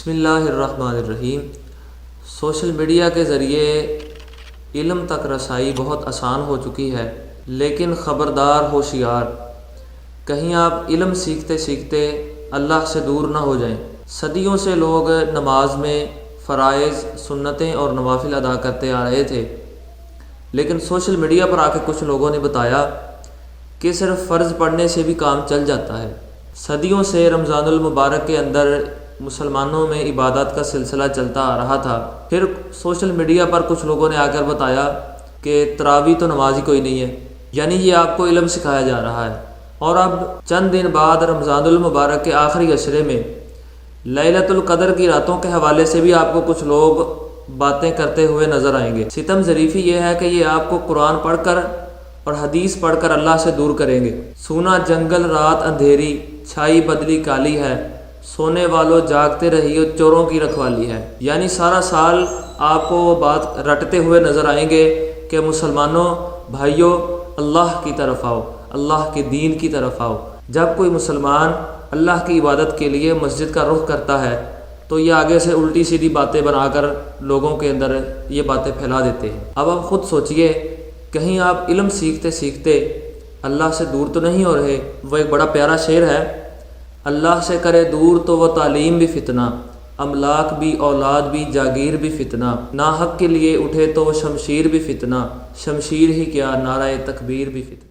بسم اللہ الرحمن الرحیم۔ سوشل میڈیا کے ذریعے علم تک رسائی بہت آسان ہو چکی ہے، لیکن خبردار ہوشیار، کہیں آپ علم سیکھتے سیکھتے اللہ سے دور نہ ہو جائیں۔ صدیوں سے لوگ نماز میں فرائض، سنتیں اور نوافل ادا کرتے آ رہے تھے، لیکن سوشل میڈیا پر آ کے کچھ لوگوں نے بتایا کہ صرف فرض پڑھنے سے بھی کام چل جاتا ہے۔ صدیوں سے رمضان المبارک کے اندر مسلمانوں میں عبادات کا سلسلہ چلتا آ رہا تھا، پھر سوشل میڈیا پر کچھ لوگوں نے آ کر بتایا کہ تراویح تو نماز ہی کوئی نہیں ہے، یعنی یہ آپ کو علم سکھایا جا رہا ہے۔ اور اب چند دن بعد رمضان المبارک کے آخری عشرے میں لیلۃ القدر کی راتوں کے حوالے سے بھی آپ کو کچھ لوگ باتیں کرتے ہوئے نظر آئیں گے۔ ستم ظریفی یہ ہے کہ یہ آپ کو قرآن پڑھ کر اور حدیث پڑھ کر اللہ سے دور کریں گے۔ سونا جنگل رات اندھیری، چھائی بدلی کالی ہے، سونے والوں جاگتے رہیو چوروں کی رکھوالی ہے، یعنی سارا سال آپ کو وہ بات رٹتے ہوئے نظر آئیں گے کہ مسلمانوں بھائیوں، اللہ کی طرف آؤ، اللہ کے دین کی طرف آؤ۔ جب کوئی مسلمان اللہ کی عبادت کے لیے مسجد کا رخ کرتا ہے تو یہ آگے سے الٹی سیدھی باتیں بنا کر لوگوں کے اندر یہ باتیں پھیلا دیتے ہیں۔ اب آپ خود سوچئے، کہیں آپ علم سیکھتے سیکھتے اللہ سے دور تو نہیں ہو رہے؟ وہ ایک بڑا پیارا شعر ہے، اللہ سے کرے دور تو وہ تعلیم بھی فتنہ، املاک بھی اولاد بھی جاگیر بھی فتنہ، ناحق کے لیے اٹھے تو وہ شمشیر بھی فتنہ، شمشیر ہی کیا نعرہ تکبیر بھی فتنہ۔